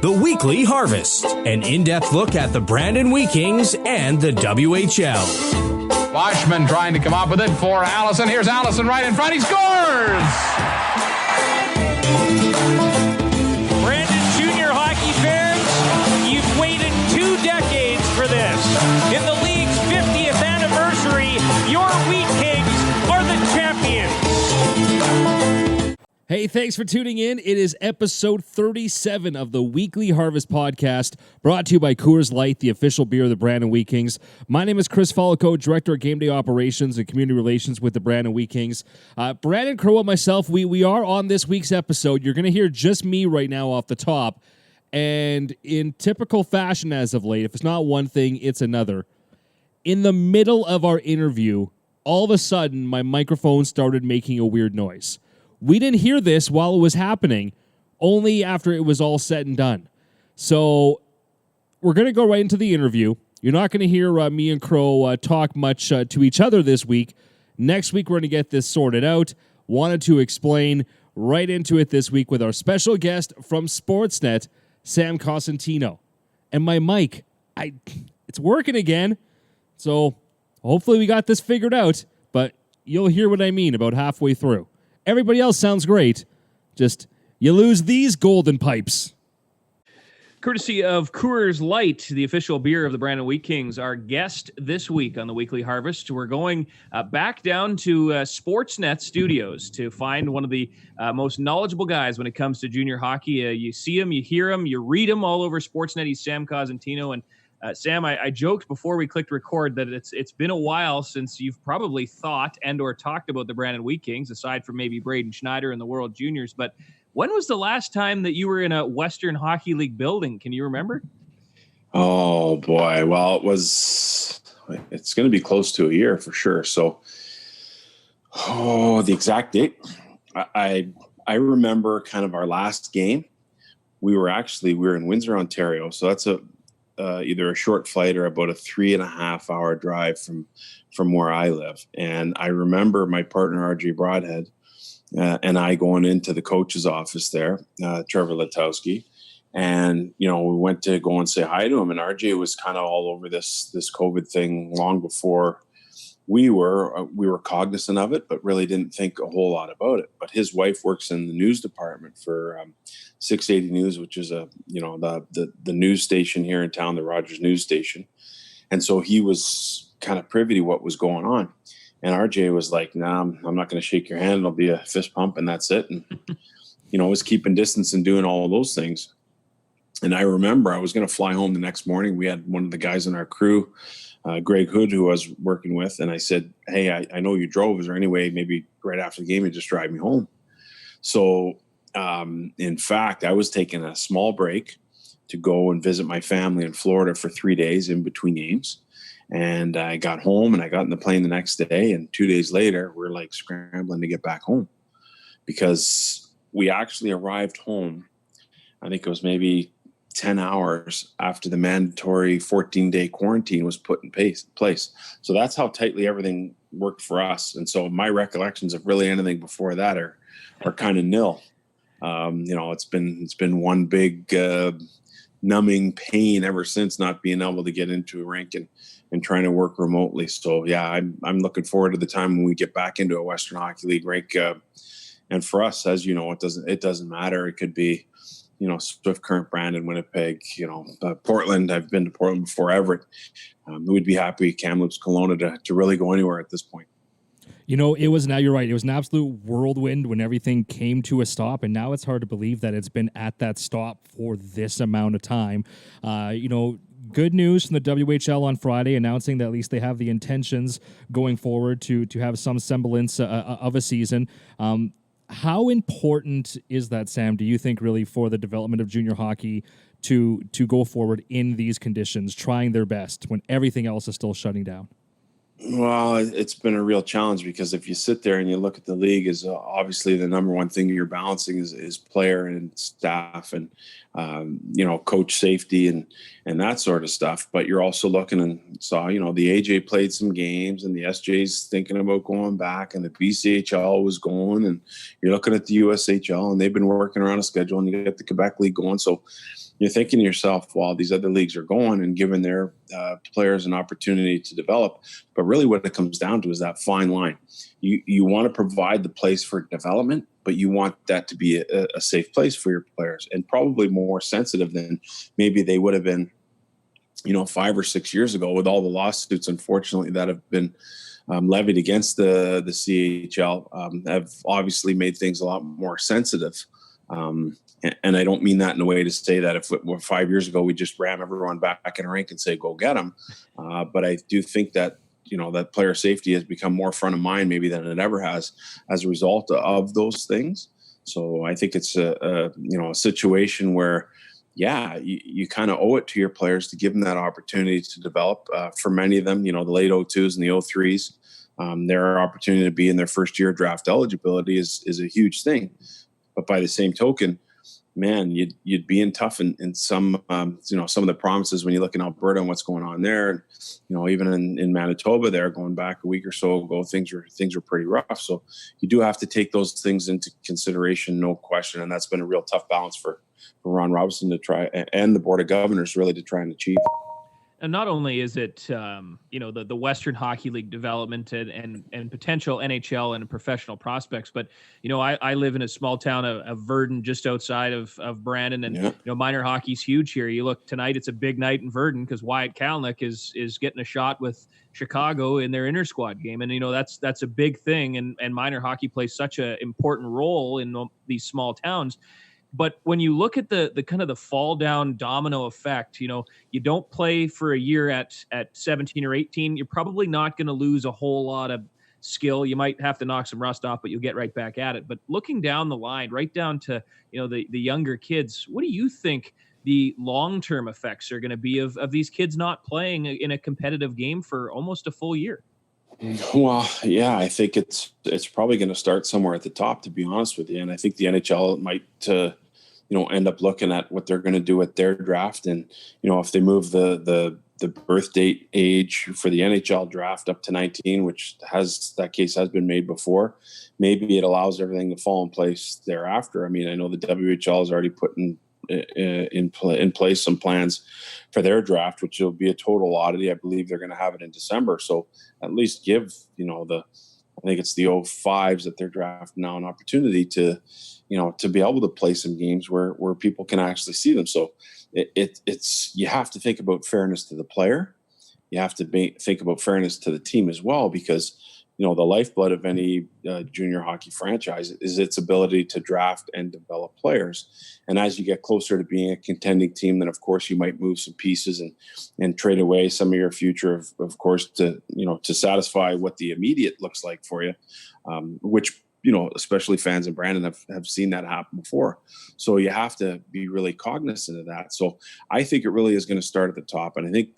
The Weekly Harvest, an in-depth look at the Brandon Wheat Kings and the WHL. Boschman trying to come up with it for Allison. Here's Allison right in front. He scores! Brandon Junior Hockey fans, you've waited 2 decades for this. In the league's 50th anniversary, your Wheat Kings are the champions. Hey, thanks for tuning in. It is episode 37 of the Weekly Harvest podcast, brought to you by Coors Light, the official beer of the Brandon Wheat Kings. My name is Chris Falko, Director of Game Day Operations and Community Relations with the Brandon Wheat Kings. Brandon, Crowe, and myself, we are on this week's episode. You're going to hear just me right now off the top. And in typical fashion as of late, if it's not one thing, it's another. In the middle of our interview, all of a sudden, my microphone started making a weird noise. We didn't hear this while it was happening, only after it was all said and done. So we're going to go right into the interview. You're not going to hear me and Crowe talk much to each other this week. Next week, we're going to get this sorted out. Wanted to explain right into it this week with our special guest from Sportsnet, Sam Cosentino. And my mic, it's working again. So hopefully we got this figured out, but you'll hear what I mean about halfway through. Everybody else sounds great. Just, you lose these golden pipes. Courtesy of Coors Light, the official beer of the Brandon Wheat Kings, our guest this week on the Weekly Harvest. We're going back down to Sportsnet Studios to find one of the most knowledgeable guys when it comes to junior hockey. You see him, you hear him, you read him all over Sportsnet. He's Sam Cosentino. And Sam, I joked before we clicked record that it's been a while since you've probably thought and or talked about the Brandon Wheat Kings, aside from maybe Braden Schneider and the World Juniors. But when was the last time that you were in a Western Hockey League building? Can you remember? Oh, boy. Well, it's going to be close to a year for sure. So, the exact date. I remember kind of our last game. We were in Windsor, Ontario. So that's either a short flight or about a 3.5 hour drive from where I live. And I remember my partner, RJ Broadhead, and I going into the coach's office there, Trevor Letowski. And, we went to go and say hi to him. And RJ was kind of all over this COVID thing long before we were cognizant of it, but really didn't think a whole lot about it. But his wife works in the news department for 680 News, which is the news station here in town, the Rogers news station. And so he was kind of privy to what was going on. And RJ was like, "Nah, I'm not going to shake your hand. It'll be a fist pump and that's it." And, was keeping distance and doing all of those things. And I remember I was going to fly home the next morning. We had one of the guys in our crew, Greg Hood, who I was working with. And I said, "Hey, I know you drove. Is there any way maybe right after the game you just drive me home?" So, in fact, I was taking a small break to go and visit my family in Florida for 3 days in between games. And I got home and I got in the plane the next day. And 2 days later, we're like scrambling to get back home because we actually arrived home. I think it was maybe 10 hours after the mandatory 14-day quarantine was put in place. So that's how tightly everything worked for us. And so my recollections of really anything before that are kind of nil. It's been one big numbing pain ever since not being able to get into a rink and trying to work remotely. So yeah, I'm looking forward to the time when we get back into a Western Hockey League rink. And for us, as you know, it doesn't matter. It could be, Swift Current, Brandon, Winnipeg, Portland. I've been to Portland before, Everett. We'd be happy, Kamloops, Kelowna to really go anywhere at this point. You're right. It was an absolute whirlwind when everything came to a stop, and now it's hard to believe that it's been at that stop for this amount of time. Good news from the WHL on Friday announcing that at least they have the intentions going forward to have some semblance of a season. How important is that, Sam, do you think, really, for the development of junior hockey to go forward in these conditions, trying their best when everything else is still shutting down? Well, it's been a real challenge because if you sit there and you look at the league, is obviously the number one thing you're balancing is player and staff and coach safety and that sort of stuff. But you're also looking and saw the AJ played some games and the SJ's thinking about going back and the BCHL was going and you're looking at the USHL and they've been working around a schedule and you get the Quebec League going. So you're thinking to yourself, well, these other leagues are going and giving their players an opportunity to develop. But really what it comes down to is that fine line. You want to provide the place for development, but you want that to be a safe place for your players and probably more sensitive than maybe they would have been, 5 or 6 years ago with all the lawsuits, unfortunately, that have been levied against the CHL have obviously made things a lot more sensitive. And I don't mean that in a way to say that if it were 5 years ago, we just ran everyone back in a rink and say, go get them. But I do think that, that player safety has become more front of mind maybe than it ever has as a result of those things. So I think it's a situation where, you kind of owe it to your players to give them that opportunity to develop. For many of them, the late 02s and the 03s, their opportunity to be in their first year draft eligibility is a huge thing. But by the same token, man, you'd be in tough in some some of the provinces when you look in Alberta and what's going on there. Even in Manitoba, there going back a week or so ago, things were pretty rough. So you do have to take those things into consideration, no question. And that's been a real tough balance for Ron Robinson to try, and the Board of Governors really to try and achieve. And not only is it, the Western Hockey League development and potential NHL and professional prospects, but, I live in a small town of Verdun, just outside of Brandon, and, minor hockey's huge here. You look tonight, it's a big night in Verdun because Wyatt Kalnick is getting a shot with Chicago in their inter-squad game. And, that's a big thing. And minor hockey plays such an important role in these small towns. But when you look at the kind of the fall down domino effect, you don't play for a year at 17 or 18, you're probably not going to lose a whole lot of skill. You might have to knock some rust off, but you'll get right back at it. But looking down the line, right down to, the younger kids, what do you think the long-term effects are going to be of these kids not playing in a competitive game for almost a full year? Well, yeah, I think it's probably going to start somewhere at the top, to be honest with you. And I think the NHL might, end up looking at what they're going to do with their draft. And, if they move the birth date age for the NHL draft up to 19, which that case has been made before, maybe it allows everything to fall in place thereafter. I mean, I know the WHL has already put in place some plans for their draft, which will be a total oddity. I believe they're going to have it in December. So at least give, I think it's the 05s that they're drafting now an opportunity to be able to play some games where people can actually see them. So it's you have to think about fairness to the player. You have to think about fairness to the team as well, because the lifeblood of any junior hockey franchise is its ability to draft and develop players. And as you get closer to being a contending team, then of course you might move some pieces and trade away some of your future, of course, to satisfy what the immediate looks like for you, which, especially fans in Brandon have seen that happen before. So you have to be really cognizant of that. So I think it really is going to start at the top. And I think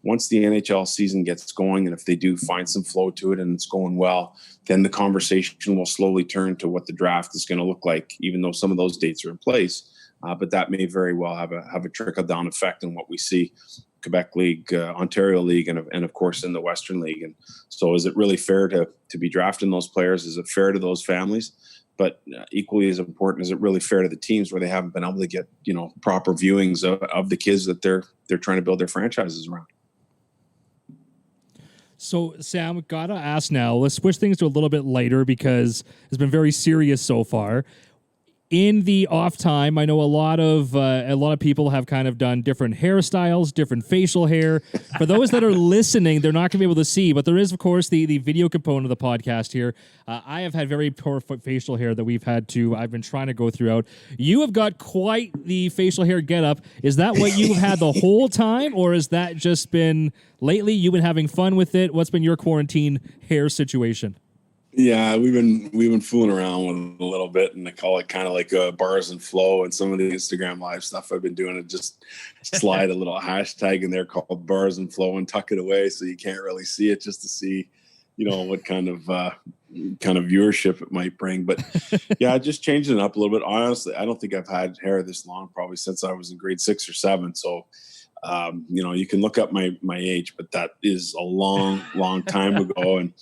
once the NHL season gets going, and if they do find some flow to it and it's going well, then the conversation will slowly turn to what the draft is going to look like, even though some of those dates are in place. But that may very well have a trickle-down effect on what we see Quebec League, Ontario League, and of course in the Western League. And so is it really fair to be drafting those players? Is it fair to those families? But equally as important, is it really fair to the teams where they haven't been able to get proper viewings of the kids that they're trying to build their franchises around? So, Sam, gotta ask now, let's switch things to a little bit lighter because it's been very serious so far. In the off time, I know a lot of people have kind of done different hairstyles, different facial hair. For those that are listening, they're not going to be able to see, but there is, of course, the video component of the podcast here. I have had very poor facial hair that I've been trying to go throughout. You have got quite the facial hair getup. Is that what you've had the whole time, or has that just been lately? You've been having fun with it. What's been your quarantine hair situation? Yeah, we've been fooling around with it a little bit, and I call it kind of like bars and flow. And some of the Instagram live stuff I've been doing, it just slide a little hashtag in there called bars and flow and tuck it away so you can't really see it, just to see, what kind of viewership it might bring. But yeah, just changing it up a little bit. Honestly, I don't think I've had hair this long probably since I was in grade 6 or 7. So you can look up my age, but that is a long time ago. And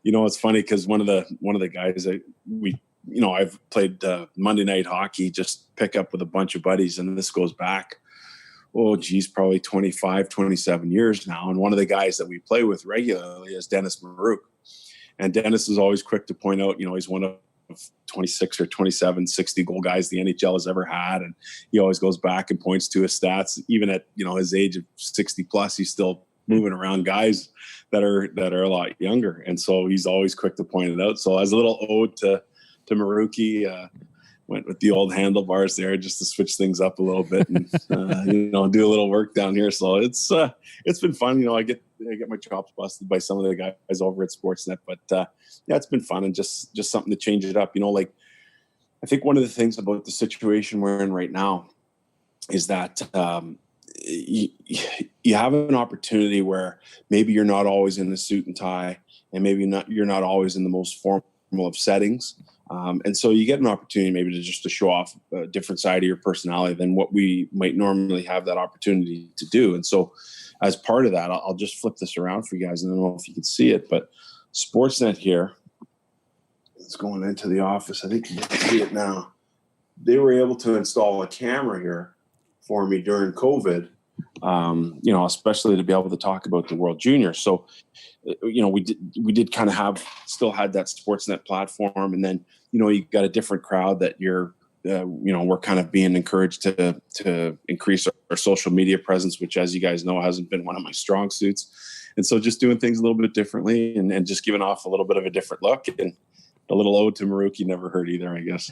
it's funny because one of the guys I've played Monday night hockey, just pick up with a bunch of buddies, and this goes back, probably 25, 27 years now. And one of the guys that we play with regularly is Dennis Marouk. And Dennis is always quick to point out, he's one of 26 or 27 60-goal guys the NHL has ever had. And he always goes back and points to his stats. Even at, his age of 60 plus, he's still moving around guys that are a lot younger. And so he's always quick to point it out. So as a little ode to Maruki, went with the old handlebars there just to switch things up a little bit and, do a little work down here. So it's been fun. I get my chops busted by some of the guys over at Sportsnet, but it's been fun and just something to change it up. I think one of the things about the situation we're in right now is that you have an opportunity where maybe you're not always in the suit and tie, and maybe you're not always in the most formal of settings. And so you get an opportunity maybe to show off a different side of your personality than what we might normally have that opportunity to do. And so as part of that, I'll just flip this around for you guys. And I don't know if you can see it, but Sportsnet here, it's going into the office. I think you can see it now. They were able to install a camera here for me during COVID, especially to be able to talk about the World Juniors. So, we did kind of still had that Sportsnet platform, and then, you got a different crowd that we're kind of being encouraged to increase our social media presence, which, as you guys know, hasn't been one of my strong suits. And so just doing things a little bit differently and just giving off a little bit of a different look. And a little ode to Maruki never hurt either, I guess.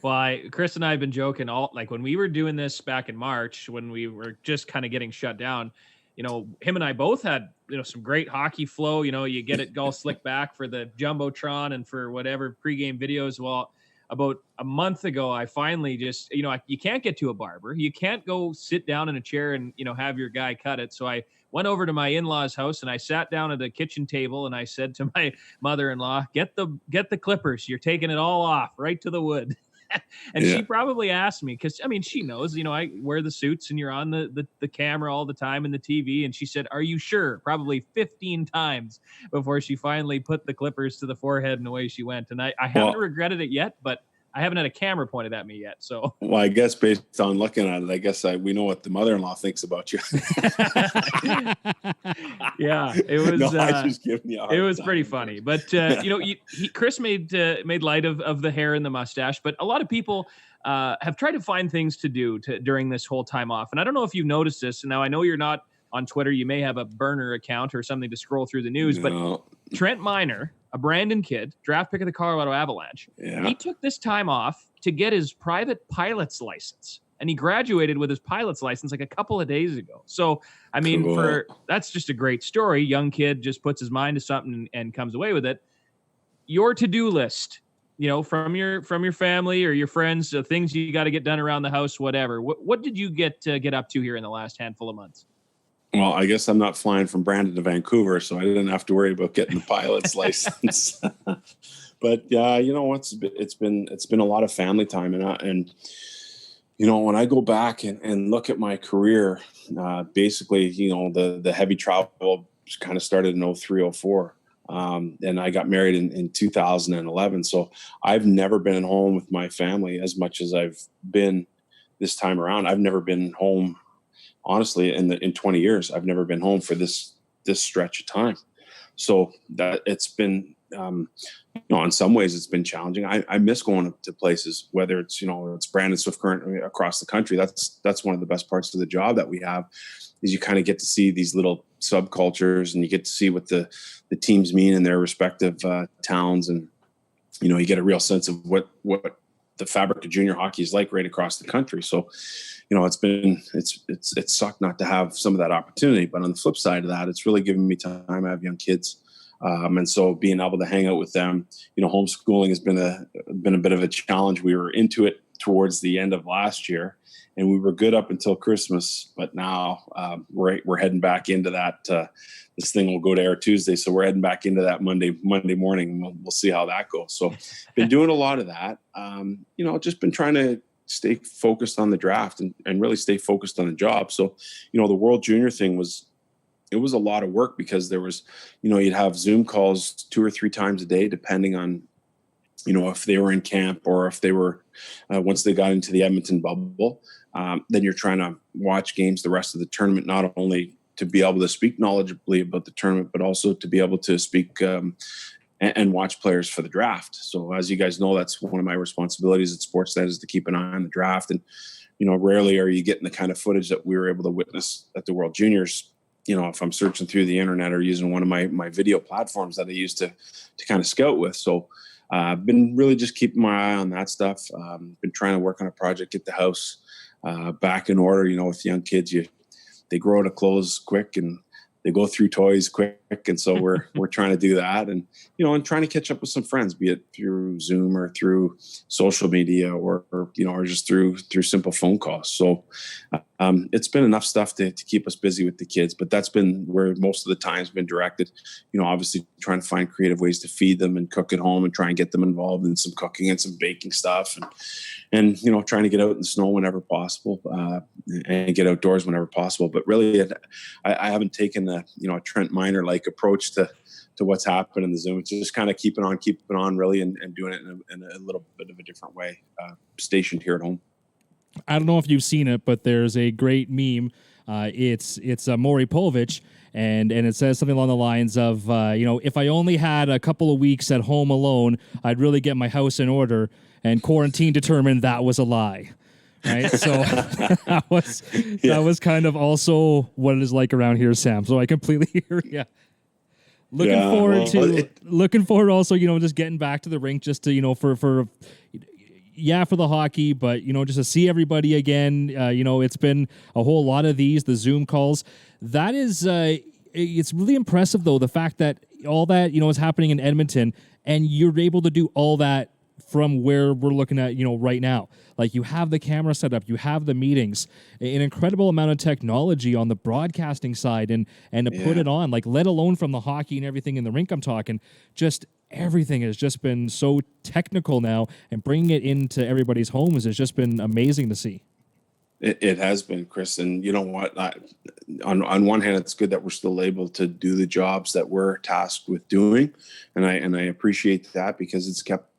Well, Chris and I have been joking when we were doing this back in March, when we were just kind of getting shut down, him and I both had, some great hockey flow. You get it all slick back for the Jumbotron and for whatever pregame videos. Well, about a month ago, I finally just, you can't get to a barber. You can't go sit down in a chair and, have your guy cut it. So I went over to my in-laws' house and I sat down at the kitchen table and I said to my mother-in-law, get the clippers. You're taking it all off right to the wood. And she probably asked me, because she knows, I wear the suits and you're on the camera all the time and the TV. And she said, "Are you sure?" Probably 15 times before she finally put the clippers to the forehead and away she went. And I haven't regretted it yet, but I haven't had a camera pointed at me yet. So, well, I guess based on looking at it, I guess we know what the mother-in-law thinks about you. Yeah, it was. No, I just giving you a hard it was time. Pretty funny, but Chris made light of the hair and the mustache, but a lot of people have tried to find things to do during this whole time off. And I don't know if you've noticed this. Now I know you're not on Twitter. You may have a burner account or something to scroll through the news, but Trent Miner, a Brandon kid, draft pick of the Colorado Avalanche. Yeah. He took this time off to get his private pilot's license, and he graduated with his pilot's license like a couple of days ago. So, cool. That's just a great story. Young kid just puts his mind to something and comes away with it. Your to-do list, from your family or your friends, things you got to get done around the house, whatever. What did you get up to here in the last handful of months? Well, I guess I'm not flying from Brandon to Vancouver, so I didn't have to worry about getting the pilot's license. But yeah, it's been a lot of family time, and when I go back and look at my career, basically, the heavy travel kind of started in 03, 04. And I got married in 2011. So I've never been home with my family as much as I've been this time around. I've never been home. Honestly, in 20 years, I've never been home for this stretch of time. So that it's been, in some ways it's been challenging. I miss going to places, whether it's, it's Brandon Swift Current across the country. That's one of the best parts of the job that we have, is you kind of get to see these little subcultures, and you get to see what the teams mean in their respective towns. And, you get a real sense of what the fabric of junior hockey is like right across the country. So, it's sucked not to have some of that opportunity, but on the flip side of that, it's really given me time. I have young kids. And so being able to hang out with them, homeschooling has been a bit of a challenge. We were into it towards the end of last year, and we were good up until Christmas, but now we're heading back into that. This thing will go to air Tuesday, so we're heading back into that Monday morning, and we'll see how that goes. So, been doing a lot of that. Just been trying to stay focused on the draft and really stay focused on the job. So, the World Junior thing was a lot of work because there was, you'd have Zoom calls 2 or 3 times a day, depending on, if they were in camp or if they were, once they got into the Edmonton bubble. Then you're trying to watch games the rest of the tournament, not only to be able to speak knowledgeably about the tournament, but also to be able to speak and watch players for the draft. So as you guys know, that's one of my responsibilities at Sportsnet, is to keep an eye on the draft. And, rarely are you getting the kind of footage that we were able to witness at the World Juniors. If I'm searching through the internet or using one of my video platforms that I use to kind of scout with. So I've been really just keeping my eye on that stuff. Been trying to work on a project, get the house back in order. With young kids, they grow out of clothes quick and they go through toys quick. And so we're trying to do that, and trying to catch up with some friends, be it through Zoom or through social media or just through simple phone calls. So it's been enough stuff to keep us busy with the kids, but that's been where most of the time's been directed. Obviously trying to find creative ways to feed them and cook at home and try and get them involved in some cooking and some baking stuff, and trying to get out in the snow whenever possible, and get outdoors whenever possible. But really, I haven't taken a Trent Miner-like approach to what's happened in the Zoom. It's just kind of keeping on really, and doing it in a little bit of a different way, stationed here at home. I don't know if you've seen it, but there's a great meme. It's Maury Povich, and it says something along the lines of, if I only had a couple of weeks at home alone, I'd really get my house in order. And quarantine determined that was a lie. Right. So that was kind of also what it is like around here, Sam. So I completely hear you. Looking forward also, just getting back to the rink, just to, for the hockey, but, just to see everybody again. It's been a whole lot of the Zoom calls. That is, it's really impressive, though, the fact that all that, is happening in Edmonton, and you're able to do all that from where we're looking at, right now. Like, you have the camera set up, you have the meetings, an incredible amount of technology on the broadcasting side, and to put it on, like, let alone from the hockey and everything in the rink I'm talking, just everything has just been so technical now, and bringing it into everybody's homes has just been amazing to see. It has been, Chris. And you know what? On one hand, it's good that we're still able to do the jobs that we're tasked with doing. And I appreciate that, because it's kept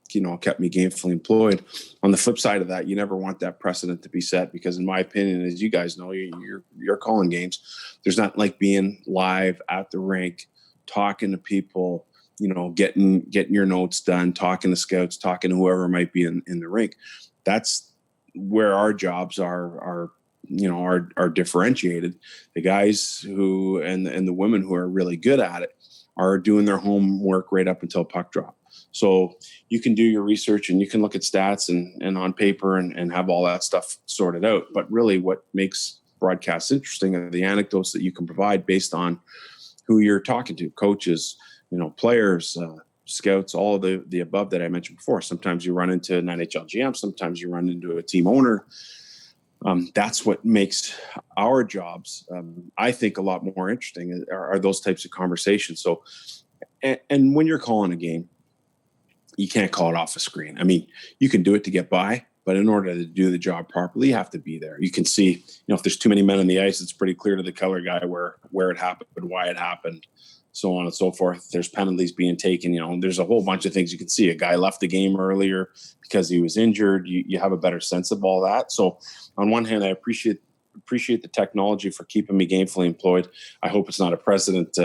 me gainfully employed. On the flip side of that, you never want that precedent to be set, because in my opinion, as you guys know, you're calling games. There's not like being live at the rink, talking to people, getting your notes done, talking to scouts, talking to whoever might be in the rink. That's where our jobs are differentiated. The guys who and the women who are really good at it are doing their homework right up until puck drop. So you can do your research and you can look at stats and on paper and have all that stuff sorted out. But really what makes broadcasts interesting are the anecdotes that you can provide based on who you're talking to, coaches, players, scouts, all of the above that I mentioned before. Sometimes you run into an NHL GM, sometimes you run into a team owner. That's what makes our jobs, I think, a lot more interesting are those types of conversations. So, and when you're calling a game, you can't call it off a screen. I mean, you can do it to get by, but in order to do the job properly, you have to be there. You can see, if there's too many men on the ice, it's pretty clear to the color guy where it happened, why it happened, so on and so forth. There's penalties being taken. There's a whole bunch of things you can see. A guy left the game earlier because he was injured. You have a better sense of all that. So on one hand, I appreciate the technology for keeping me gainfully employed. I hope it's not a precedent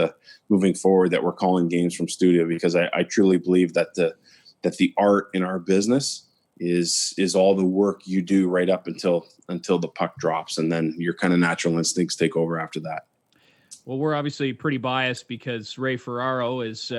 moving forward that we're calling games from studio, because I truly believe that the art in our business is all the work you do right up until the puck drops, and then your kind of natural instincts take over after that. Well, we're obviously pretty biased because Ray Ferraro is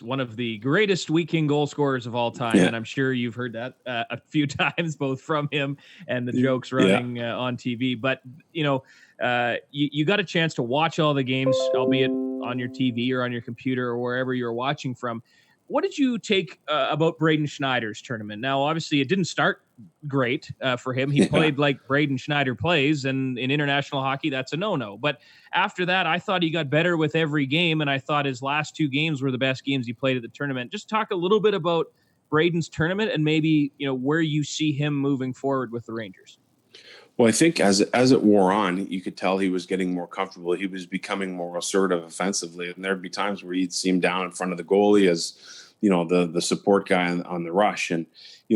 one of the greatest Wheat King goal scorers of all time, and I'm sure you've heard that a few times, both from him and the jokes running on TV. But you got a chance to watch all the games, albeit on your TV or on your computer or wherever you're watching from. What did you take about Braden Schneider's tournament? Now, obviously, it didn't start great for him. He played like Braden Schneider plays, and in international hockey, that's a no-no. But after that, I thought he got better with every game, and I thought his last 2 games were the best games he played at the tournament. Just talk a little bit about Braden's tournament and maybe, where you see him moving forward with the Rangers. Well, I think as it wore on, you could tell he was getting more comfortable. He was becoming more assertive offensively, and there'd be times where you'd see him down in front of the goalie as, the support guy on the rush. And,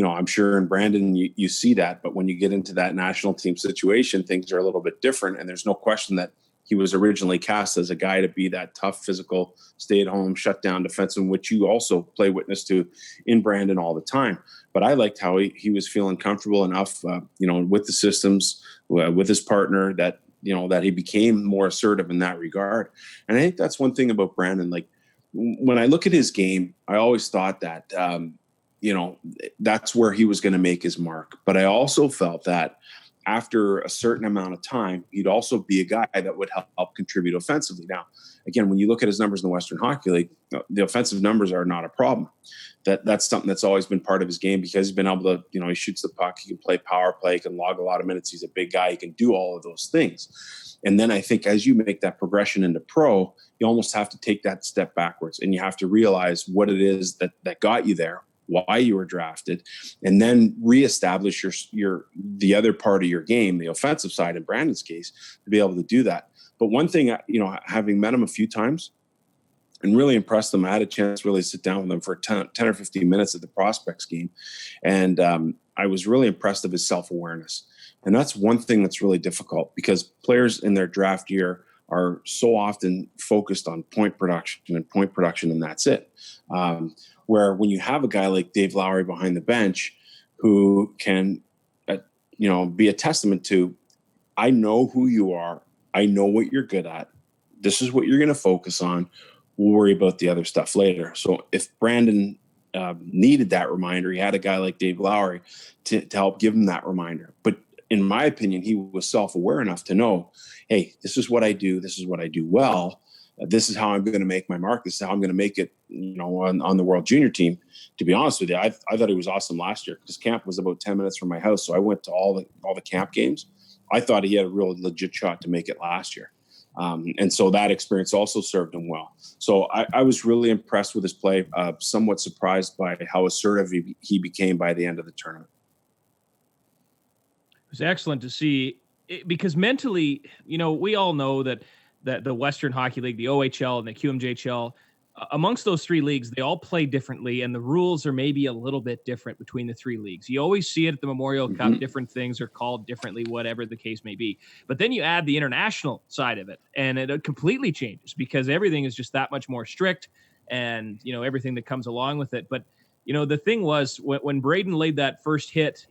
I'm sure in Brandon you see that, but when you get into that national team situation, things are a little bit different. And there's no question that he was originally cast as a guy to be that tough, physical, stay-at-home, shut-down defenseman, which you also play witness to in Brandon all the time. But I liked how he was feeling comfortable enough, with the systems, with his partner, that that he became more assertive in that regard. And I think that's one thing about Brandon. Like, when I look at his game, I always thought that that's where he was going to make his mark. But I also felt that after a certain amount of time, he'd also be a guy that would help contribute offensively. Now, again, when you look at his numbers in the Western Hockey League, the offensive numbers are not a problem. That's something that's always been part of his game, because he's been able to, he shoots the puck, he can play power play, he can log a lot of minutes. He's a big guy. He can do all of those things. And then I think as you make that progression into pro, you almost have to take that step backwards, and you have to realize what it is that got you there, why you were drafted, and then reestablish the other part of your game, the offensive side in Brandon's case, to be able to do that. But one thing, having met him a few times and really impressed him, I had a chance to really sit down with him for 10 or 15 minutes at the prospects game. And I was really impressed of his self-awareness. And that's one thing that's really difficult, because players in their draft year are so often focused on point production, and that's it. Where when you have a guy like Dave Lowry behind the bench who can, be a testament to, I know who you are. I know what you're good at. This is what you're going to focus on. We'll worry about the other stuff later. So if Brandon needed that reminder, he had a guy like Dave Lowry to help give him that reminder. But in my opinion, he was self-aware enough to know, hey, this is what I do. This is what I do well. This is how I'm going to make my mark. This is how I'm going to make it, on the World Junior team. To be honest with you, I thought he was awesome last year, because camp was about 10 minutes from my house. So I went to all the camp games. I thought he had a real legit shot to make it last year. And so that experience also served him well. So I was really impressed with his play, somewhat surprised by how assertive he became by the end of the tournament. It was excellent to see, because mentally, we all know that the Western Hockey League, the OHL and the QMJHL, amongst those 3 leagues, they all play differently, and the rules are maybe a little bit different between the 3 leagues. You always see it at the Memorial Cup. Different things are called differently, whatever the case may be. But then you add the international side of it, and it completely changes, because everything is just that much more strict, and everything that comes along with it. But the thing was, when Braden laid that first hit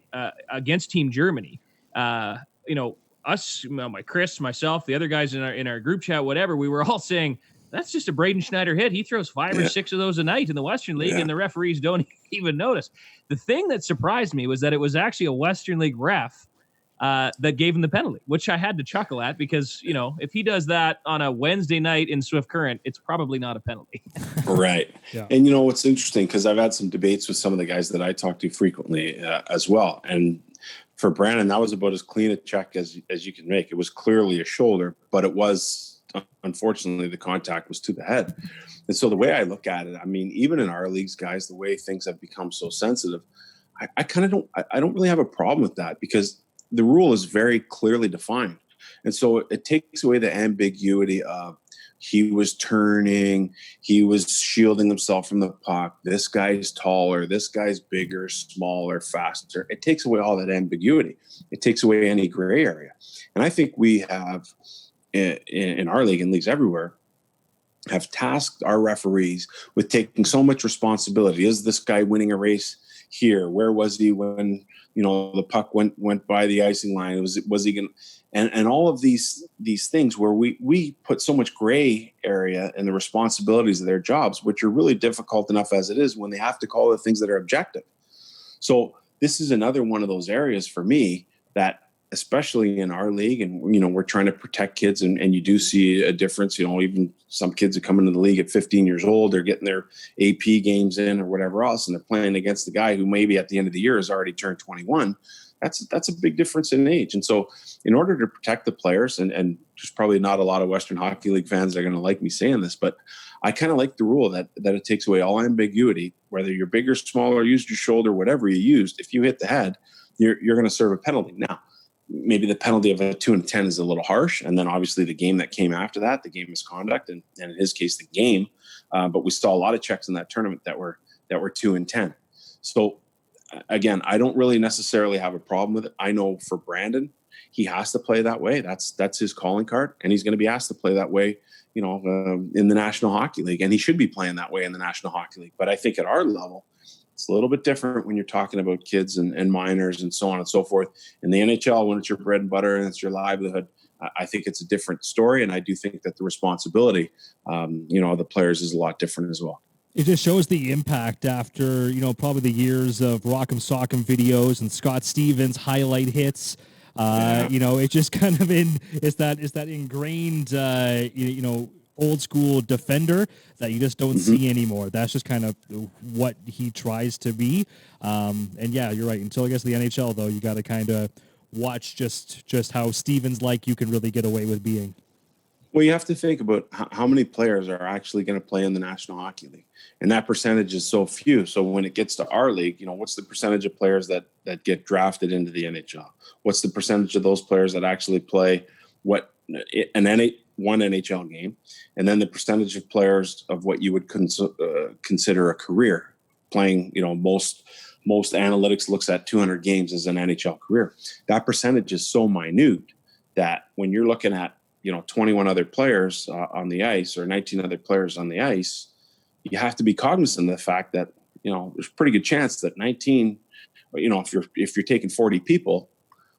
against Team Germany, us, Chris, myself, the other guys in our group chat, whatever, we were all saying, that's just a Braden Schneider hit. He throws 5 or 6 of those a night in the Western League, and the referees don't even notice. The thing that surprised me was that it was actually a Western League ref that gave him the penalty, which I had to chuckle at, because, if he does that on a Wednesday night in Swift Current, it's probably not a penalty. Right. Yeah. And what's interesting, because I've had some debates with some of the guys that I talk to frequently as well. And for Brandon, that was about as clean a check as you can make. It was clearly a shoulder, but it was, unfortunately, the contact was to the head. And so the way I look at it, I mean, even in our leagues, guys, the way things have become so sensitive, I don't really have a problem with that, because the rule is very clearly defined. And so it takes away the ambiguity of, he was turning, he was shielding himself from the puck, this guy's taller, this guy's bigger, smaller, faster. It takes away all that ambiguity. It takes away any gray area. And I think we have, in our league and leagues everywhere, have tasked our referees with taking so much responsibility. Is this guy winning a race here? Where was he when the puck went by the icing line? Was he going? And all of these things where we put so much gray area in the responsibilities of their jobs, which are really difficult enough as it is when they have to call the things that are objective. So this is another one of those areas for me that especially in our league, and we're trying to protect kids, and you do see a difference. Even some kids that come into the league at 15 years old, they're getting their AP games in or whatever else, and they're playing against the guy who maybe at the end of the year has already turned 21. That's a big difference in age. And so in order to protect the players, and there's probably not a lot of Western Hockey League fans that are going to like me saying this, but I kind of like the rule that it takes away all ambiguity, whether you're big or small or used your shoulder, whatever you used. If you hit the head, you're going to serve a penalty. Now, maybe the penalty of a 2-10 is a little harsh. And then obviously the game that came after that, the game misconduct, and in his case, the game. But we saw a lot of checks in that tournament that were 2-10. So again, I don't really necessarily have a problem with it. I know for Brandon, he has to play that way. That's his calling card, and he's going to be asked to play that way, in the National Hockey League, and he should be playing that way in the National Hockey League. But I think at our level, it's a little bit different when you're talking about kids and minors and so on and so forth. In the NHL, when it's your bread and butter and it's your livelihood, I think it's a different story, and I do think that the responsibility, the players is a lot different as well. It just shows the impact after, probably the years of Rock'em Sock'em videos and Scott Stevens highlight hits. It just kind of it's that ingrained, old school defender that you just don't see anymore. That's just kind of what he tries to be. And yeah, you're right. Until I guess the NHL, though, you got to kind of watch just how Stevens you can really get away with being. Well, you have to think about how many players are actually going to play in the National Hockey League. And that percentage is so few. So when it gets to our league, what's the percentage of players that get drafted into the NHL? What's the percentage of those players that actually play one NHL game? And then the percentage of players of what you would consider a career playing, most analytics looks at 200 games as an NHL career. That percentage is so minute that when you're looking at 21 other players on the ice or 19 other players on the ice, you have to be cognizant of the fact that, there's a pretty good chance that 19, if you're taking 40 people,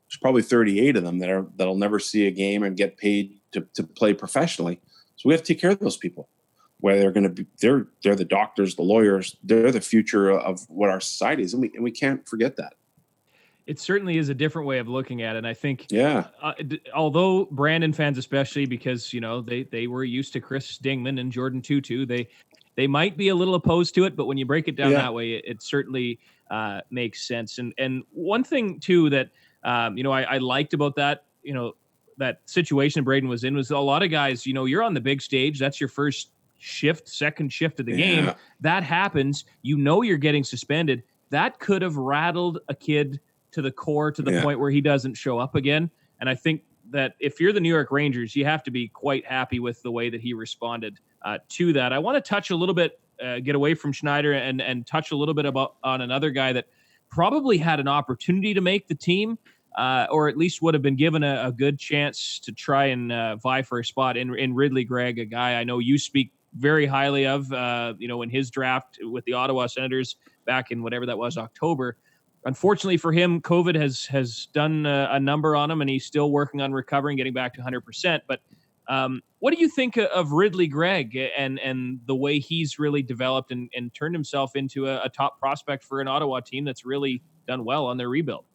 there's probably 38 of them that'll never see a game and get paid to play professionally. So we have to take care of those people, where they're going to be, they're the doctors, the lawyers, they're the future of what our society is. And we can't forget that. It certainly is a different way of looking at it. And I think, although Brandon fans, especially because, they were used to Chris Dingman and Jordan Tutu, they might be a little opposed to it, but when you break it down that way, it certainly makes sense. And one thing too, that, I liked about that, that situation Braden was in was a lot of guys, you're on the big stage. That's your first shift, second shift of the game. That happens, you're getting suspended. That could have rattled a kid to the core, to the point where he doesn't show up again. And I think that if you're the New York Rangers, you have to be quite happy with the way that he responded to that. I want to touch a little bit, get away from Schneider and touch a little bit on another guy that probably had an opportunity to make the team, or at least would have been given a good chance to try and vie for a spot in Ridley Gregg, a guy I know you speak very highly of, in his draft with the Ottawa Senators back in whatever that was, October. Unfortunately for him, COVID has done a number on him, and he's still working on recovering, getting back to 100%. But what do you think of Ridley Gregg and the way he's really developed and turned himself into a top prospect for an Ottawa team that's really done well on their rebuild?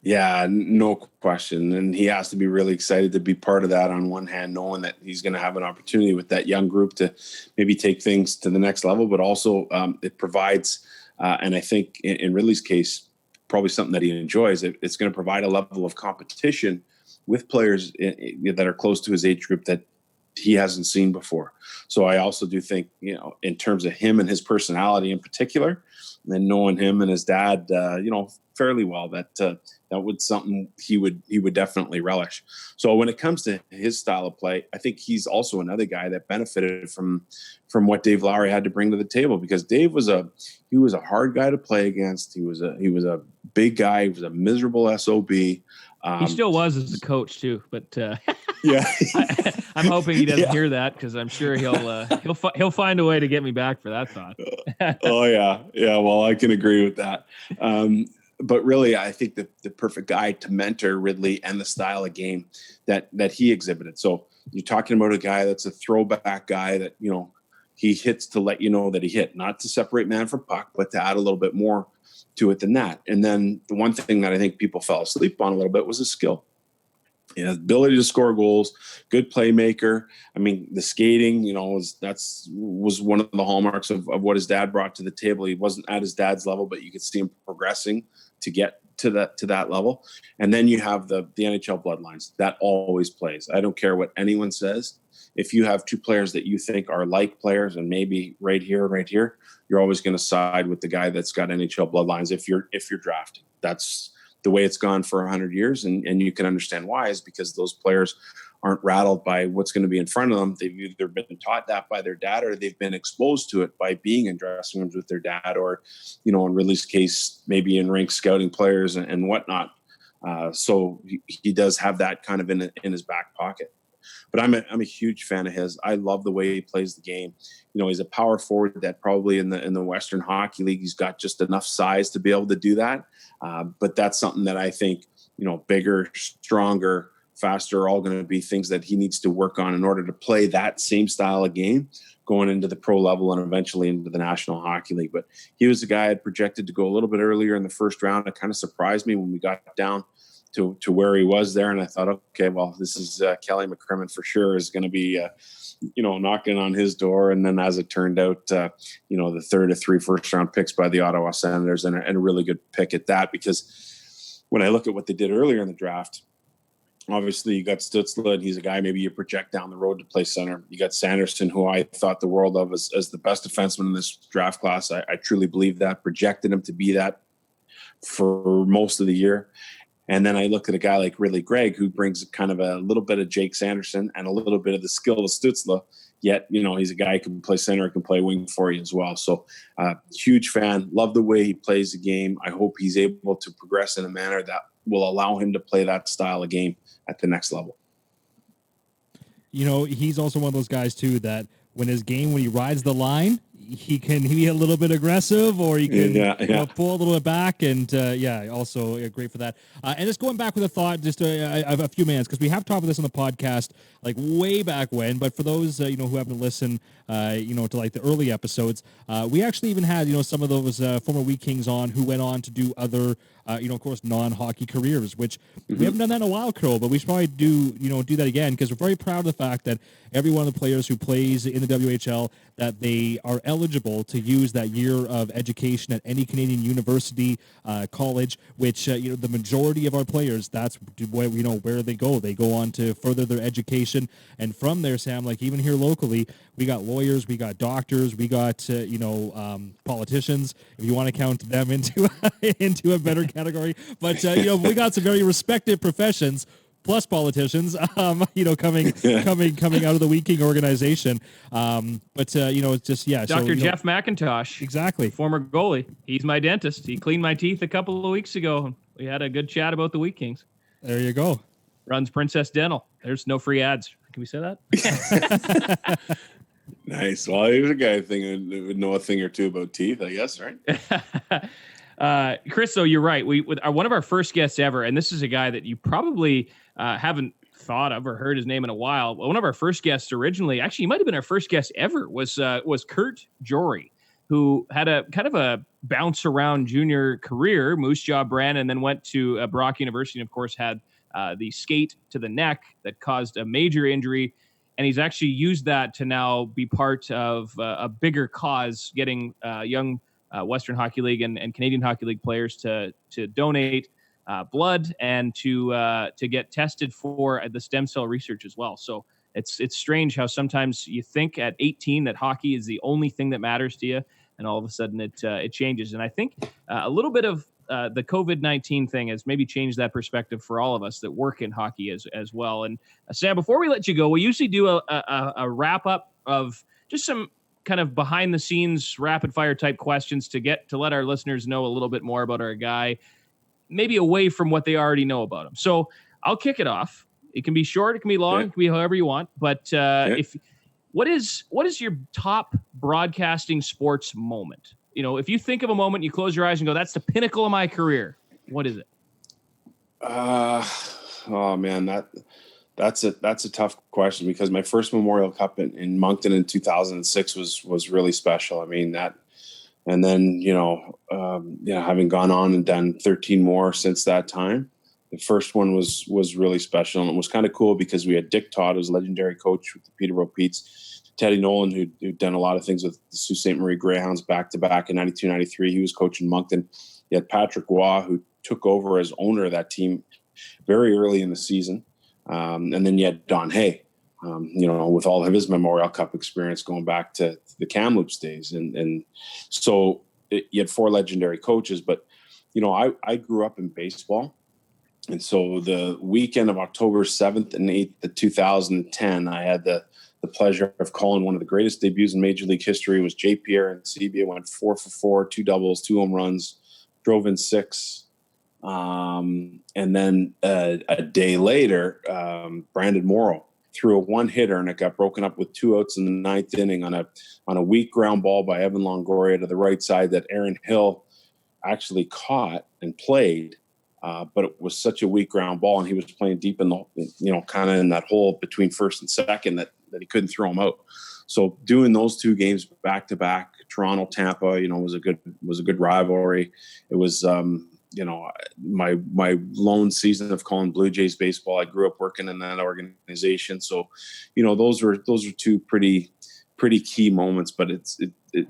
Yeah, no question. And he has to be really excited to be part of that on one hand, knowing that he's going to have an opportunity with that young group to maybe take things to the next level, but also it provides, and I think in Ridley's case, probably something that he enjoys. It's going to provide a level of competition with players that are close to his age group that he hasn't seen before. So I also do think, in terms of him and his personality in particular, and knowing him and his dad, fairly well, that was something he would definitely relish. So when it comes to his style of play, I think he's also another guy that benefited from what Dave Lowry had to bring to the table, because Dave was a hard guy to play against. He was a big guy. He was a miserable SOB. He still was as a coach too, but yeah, I'm hoping he doesn't hear that, because I'm sure he'll find a way to get me back for that thought. Oh yeah. Well, I can agree with that. But really, I think the perfect guy to mentor Ridley and the style of game that he exhibited. So you're talking about a guy that's a throwback guy that, he hits to let you know that he hit, not to separate man from puck, but to add a little bit more to it than that. And then the one thing that I think people fell asleep on a little bit was his skill. Ability to score goals, good playmaker. I mean, the skating, was one of the hallmarks of what his dad brought to the table. He wasn't at his dad's level, but you could see him progressing to get to that level. And then you have the NHL bloodlines. That always plays. I don't care what anyone says. If you have two players that you think are like players, and maybe right here, you're always going to side with the guy that's got NHL bloodlines if you're drafting. That's the way it's gone for 100 years. And you can understand why, is because those players aren't rattled by what's going to be in front of them. They've either been taught that by their dad, or they've been exposed to it by being in dressing rooms with their dad, or, in Ridley's case, maybe in rink scouting players and whatnot. So he does have that kind of in his back pocket. But I'm a huge fan of his. I love the way he plays the game. He's a power forward that probably in the Western Hockey League, he's got just enough size to be able to do that. But that's something that I think, bigger, stronger, faster are all going to be things that he needs to work on in order to play that same style of game going into the pro level and eventually into the National Hockey League. But he was a guy I'd projected to go a little bit earlier in the first round. It kind of surprised me when we got down to where he was there. And I thought, okay, well, this is Kelly McCrimmon for sure is going to be, knocking on his door. And then as it turned out, the third of 3 first-round picks by the Ottawa Senators, and a really good pick at that, because when I look at what they did earlier in the draft, obviously you got Stützle, and he's a guy maybe you project down the road to play center. You got Sanderson, who I thought the world of as the best defenseman in this draft class. I truly believe that, projected him to be that for most of the year. And then I look at a guy like Ridley Gregg, who brings kind of a little bit of Jake Sanderson and a little bit of the skill of Stützle. Yet, he's a guy who can play center, can play wing for you as well. So huge fan. Love the way he plays the game. I hope he's able to progress in a manner that will allow him to play that style of game at the next level. He's also one of those guys, too, that when he rides the line, he can be a little bit aggressive, or he can pull a little bit back, and also great for that. And just going back with a thought, just a few minutes, because we have talked about this on the podcast like way back when. But for those who haven't listened, to like the early episodes, we actually even had some of those former Wheat Kings on who went on to do other of course non-hockey careers, which we haven't done that in a while, Crowe, but we should probably do that again, because we're very proud of the fact that every one of the players who plays in the WHL, that they are eligible to use that year of education at any Canadian university, college, which the majority of our players, that's where where they go. They go on to further their education, and from there, Sam, like even here locally, we got lawyers, we got doctors, we got politicians, if you want to count them into a better category. But we got some very respected professions plus politicians, coming out of the Wheat King organization. It's just, Dr. Jeff McIntosh. Exactly. Former goalie. He's my dentist. He cleaned my teeth a couple of weeks ago. We had a good chat about the Wheat Kings. There you go. Runs Princess Dental. There's no free ads. Can we say that? Nice. Well, here's a guy who would know a thing or two about teeth, I guess, right? Chris, though, you're right. One of our first guests ever, and this is a guy that you probably haven't thought of or heard his name in a while. One of our first guests originally, actually, he might have been our first guest ever, was Kurt Jory, who had a kind of a bounce around junior career, Moose Jaw Brand, and then went to Brock University, and of course had the skate to the neck that caused a major injury. And he's actually used that to now be part of a bigger cause, getting young Western Hockey League and Canadian Hockey League players to donate blood and to get tested for the stem cell research as well. So it's strange how sometimes you think at 18 that hockey is the only thing that matters to you, and all of a sudden it changes. And I think a little bit of the COVID-19 thing has maybe changed that perspective for all of us that work in hockey as well. And Sam, before we let you go, we usually do a wrap up of just some kind of behind the scenes rapid fire type questions to let our listeners know a little bit more about our guy, maybe away from what they already know about him. So I'll kick it off. It can be short, it can be long, It can be however you want. But what is your top broadcasting sports moment? If you think of a moment, you close your eyes and go, that's the pinnacle of my career. What is it? Oh man, That's a tough question, because my first Memorial Cup in Moncton in 2006 was really special. I mean, that, and then, having gone on and done 13 more since that time, the first one was really special. And it was kind of cool because we had Dick Todd, who's a legendary coach with the Peterborough Petes, Teddy Nolan, who'd done a lot of things with the Sault Ste. Marie Greyhounds back-to-back in 92, 93. He was coaching Moncton. You had Patrick Waugh, who took over as owner of that team very early in the season. And then you had Don Hay, with all of his Memorial Cup experience going back to the Kamloops days. And so you had four legendary coaches. But, I grew up in baseball. And so the weekend of October 7th and 8th of 2010, I had the pleasure of calling one of the greatest debuts in Major League history. It was J. Pierre and CBA went 4 for 4, 2 doubles, 2 home runs, drove in 6. And then a day later, Brandon Morrow threw a one-hitter, and it got broken up with 2 outs in the 9th inning on a weak ground ball by Evan Longoria to the right side that Aaron Hill actually caught and played. But it was such a weak ground ball, and he was playing deep in the, kind of in that hole between first and second that he couldn't throw him out. So doing those 2 games back to back, Toronto, Tampa, was a good rivalry. It was, my lone season of calling Blue Jays baseball. I grew up working in that organization. So, those were 2 pretty key moments, but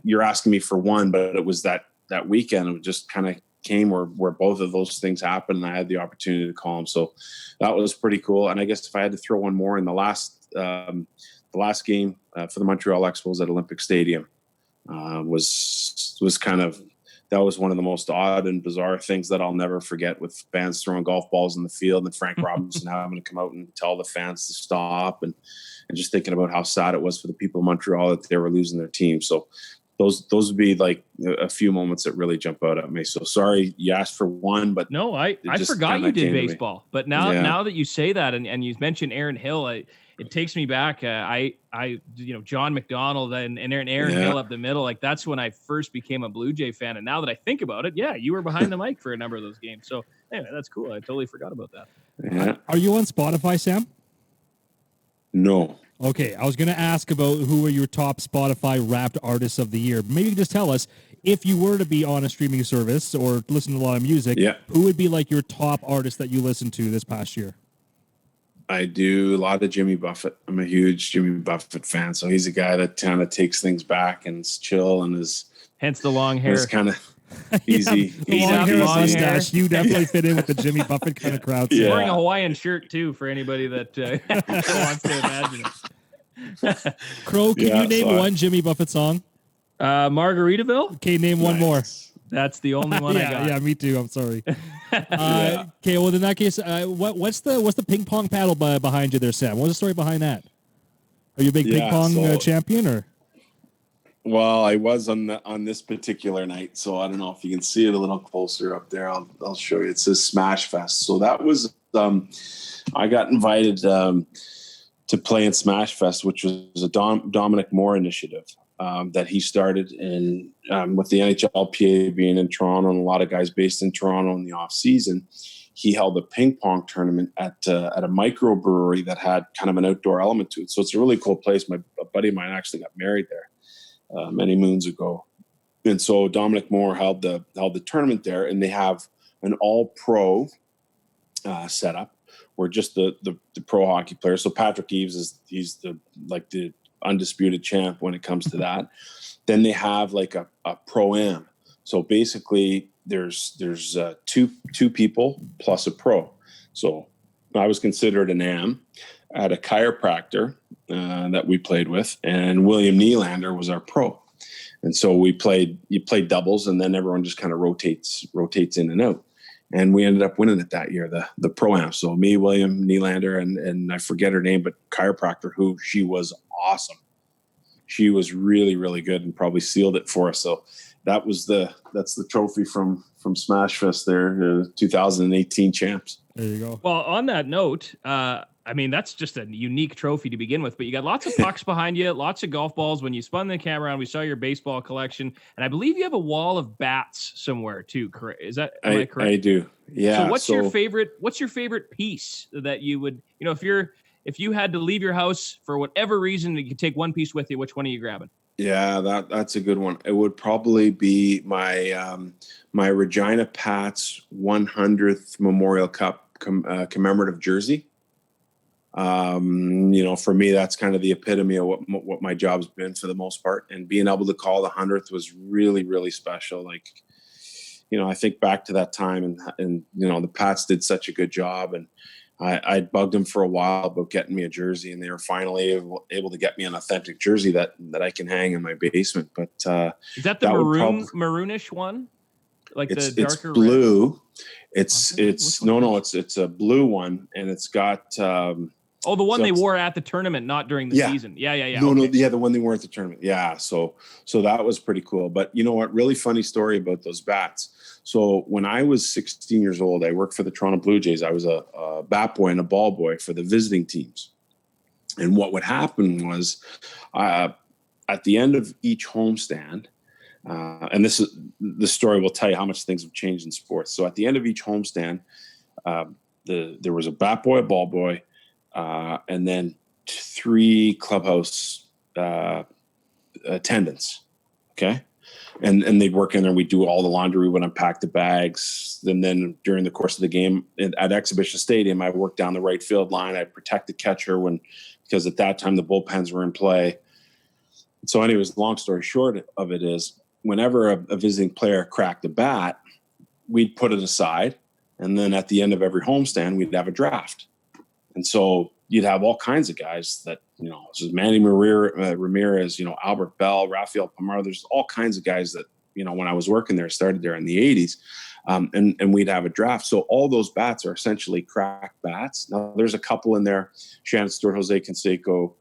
you're asking me for one, but it was that weekend. It just kind of came where both of those things happened, and I had the opportunity to call them. So that was pretty cool. And I guess if I had to throw one more in the last game for the Montreal Expos at Olympic Stadium, was kind of, that was one of the most odd and bizarre things that I'll never forget, with fans throwing golf balls in the field and Frank Robinson having to come out and tell the fans to stop, and just thinking about how sad it was for the people of Montreal that they were losing their team. So those would be like a few moments that really jump out at me. So sorry you asked for one, but no, I forgot you did baseball. But now that you say that, and you mentioned Aaron Hill, it takes me back. John McDonald and Aaron Hill up the middle. Like, that's when I first became a Blue Jay fan. And now that I think about it, you were behind the mic for a number of those games. So anyway, that's cool. I totally forgot about that. Yeah. Are you on Spotify, Sam? No. Okay, I was going to ask about who are your top Spotify Wrapped artists of the year. Maybe you can just tell us, if you were to be on a streaming service or listen to a lot of music, who would be like your top artist that you listened to this past year? I do a lot of Jimmy Buffett. I'm a huge Jimmy Buffett fan. So he's a guy that kind of takes things back and is chill and is, hence the long hair. It's kind of easy. Long hair, mustache. You definitely fit in with the Jimmy Buffett kind of crowd. He's wearing a Hawaiian shirt too, for anybody that wants to imagine it. Crow, can you name one Jimmy Buffett song? Margaritaville. Okay, name one more. That's the only one I got. Yeah, me too. I'm sorry. Okay, well in that case, what's the ping pong paddle behind you there, Sam? What's the story behind that? Are you a big ping pong champion, or? Well, I was on this particular night, so I don't know if you can see it a little closer up there. I'll show you. It says Smash Fest. So that was I got invited to play in Smash Fest, which was a Dominic Moore initiative that he started in with the NHLPA being in Toronto and a lot of guys based in Toronto in the off season. He held a ping pong tournament at a microbrewery that had kind of an outdoor element to it. So it's a really cool place. A buddy of mine actually got married there many moons ago. And so Dominic Moore held the tournament there, and they have an all-pro setup where just the pro hockey players. So Patrick Eaves he's the undisputed champ when it comes to that. Then they have like a pro-am. So basically there's two people plus a pro. So I was considered an am. I had a chiropractor that we played with, and William Nylander was our pro. And so you played doubles, and then everyone just kind of rotates in and out. And we ended up winning it that year, the pro-am. So me, William Nylander, and I forget her name, but chiropractor, who she was awesome. She was really, really good and probably sealed it for us. So that's the trophy from Smash Fest there, 2018 champs. There you go. Well, on that note, that's just a unique trophy to begin with, but you got lots of pucks behind you, lots of golf balls. When you spun the camera around, we saw your baseball collection, and I believe you have a wall of bats somewhere too. Correct? Am I correct? I do. Yeah. So what's your favorite piece that you would, if you're if you had to leave your house for whatever reason, you could take one piece with you, which one are you grabbing? Yeah, that's a good one. It would probably be my my Regina Pats 100th Memorial Cup commemorative jersey. For me, that's kind of the epitome of what my job's been for the most part. And being able to call the 100th was really, really special. Like, I think back to that time and the Pats did such a good job, and I bugged them for a while about getting me a jersey, and they were finally able to get me an authentic jersey that I can hang in my basement. But is that the maroonish one? Like the darker it's blue. red? It's a blue one, and it's got the one they wore at the tournament, not during the season. Yeah. The one they wore at the tournament. Yeah, so that was pretty cool. But you know what? Really funny story about those bats. So when I was 16 years old, I worked for the Toronto Blue Jays. I was a bat boy and a ball boy for the visiting teams. And what would happen was at the end of each homestand, and this story will tell you how much things have changed in sports. So at the end of each homestand, there was a bat boy, a ball boy, and then 3 clubhouse attendants. Okay. And they'd work in there. We'd do all the laundry. We would unpack the bags. And then during the course of the game at Exhibition Stadium, I worked down the right field line. I'd protect the catcher because at that time the bullpens were in play. So anyways, long story short of it is whenever a visiting player cracked a bat, we'd put it aside. And then at the end of every homestand, we'd have a draft. And so you'd have all kinds of guys that, this is Manny Ramirez, Albert Bell, Rafael Palmeiro. There's all kinds of guys that, when I was working there, started there in the 80s, and we'd have a draft. So all those bats are essentially cracked bats. Now, there's a couple in there, Shannon Stewart, Jose Canseco,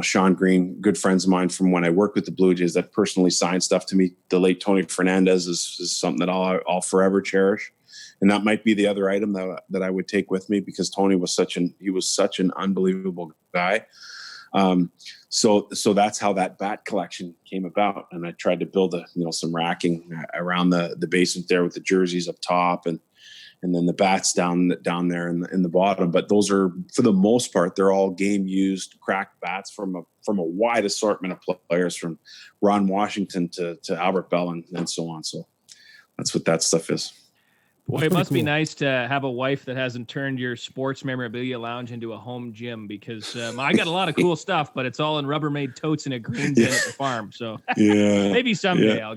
Sean Green, good friends of mine from when I worked with the Blue Jays that personally signed stuff to me. The late Tony Fernandez is something that I'll forever cherish. And that might be the other item that I would take with me because Tony was such an unbelievable guy. So that's how that bat collection came about. And I tried to build some racking around the basement there with the jerseys up top and then the bats down there in the bottom. But those are, for the most part, they're all game used cracked bats from a wide assortment of players, from Ron Washington to Albert Bell and so on. So that's what that stuff is. Boy, it must be nice to have a wife that hasn't turned your sports memorabilia lounge into a home gym, because I got a lot of cool stuff, but it's all in Rubbermaid totes in a green bin at the farm. So maybe someday I'll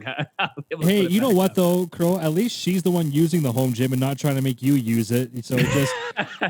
Hey, you know what though, Crowe? At least she's the one using the home gym and not trying to make you use it. So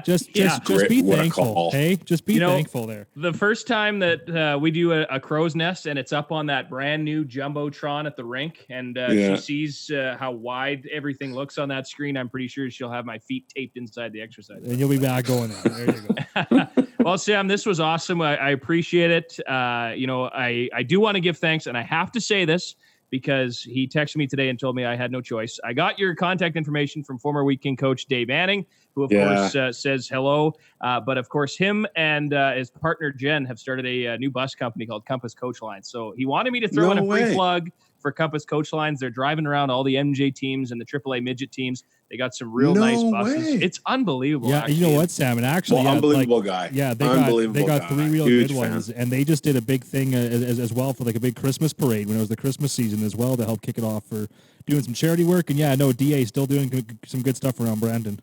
just be thankful. Hey, just be thankful there. The first time that we do a crow's nest and it's up on that brand new Jumbotron at the rink, and she sees how wide everything looks on that screen, I'm pretty sure she'll have my feet taped inside the exercise. And you'll be back going there. There you go. Well, Sam, this was awesome. I appreciate it. I do want to give thanks, and I have to say this because he texted me today and told me I had no choice. I got your contact information from former Wheat King coach Dave Manning, who of course says hello. But of course, him and his partner Jen have started a new bus company called Compass Coach Lines. So he wanted me to throw in a free plug for Compass Coach Lines. They're driving around all the MJ teams and the AAA midget teams. They got some real nice buses. It's unbelievable. Yeah, actually. You know what, Sam? And actually, unbelievable guy. Yeah, they got 3 real good ones, and they just did a big thing as well for like a big Christmas parade when it was the Christmas season as well to help kick it off for doing some charity work. And DA still doing some good stuff around Brandon.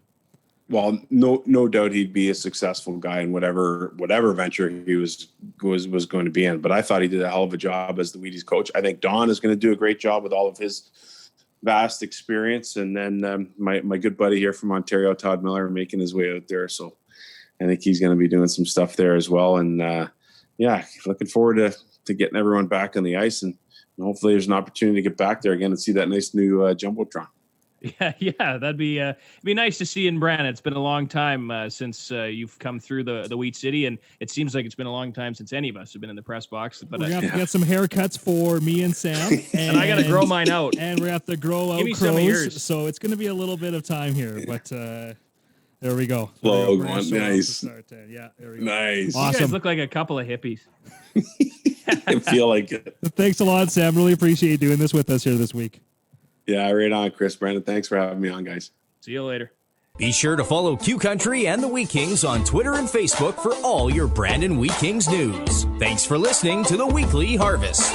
Well, no doubt he'd be a successful guy in whatever venture he was going to be in. But I thought he did a hell of a job as the Wheaties coach. I think Don is going to do a great job with all of his vast experience, and then my good buddy here from Ontario, Todd Miller, making his way out there. So I think he's going to be doing some stuff there as well. And looking forward to getting everyone back on the ice, and hopefully there's an opportunity to get back there again and see that nice new Jumbotron. Yeah, that'd be nice to see in Brandon. It's been a long time since you've come through the Wheat City, and it seems like it's been a long time since any of us have been in the press box. But we have to get some haircuts for me and Sam, and I got to grow mine out, and we have to grow out Crowe's. So it's going to be a little bit of time here, but there we go. Nice. Yeah, there we go. Nice. Awesome. You guys look like a couple of hippies. I feel like it. Thanks a lot, Sam. Really appreciate you doing this with us here this week. Yeah, right on, Chris. Brandon, thanks for having me on, guys. See you later. Be sure to follow Q Country and the Wheat Kings on Twitter and Facebook for all your Brandon Wheat Kings news. Thanks for listening to the Weekly Harvest.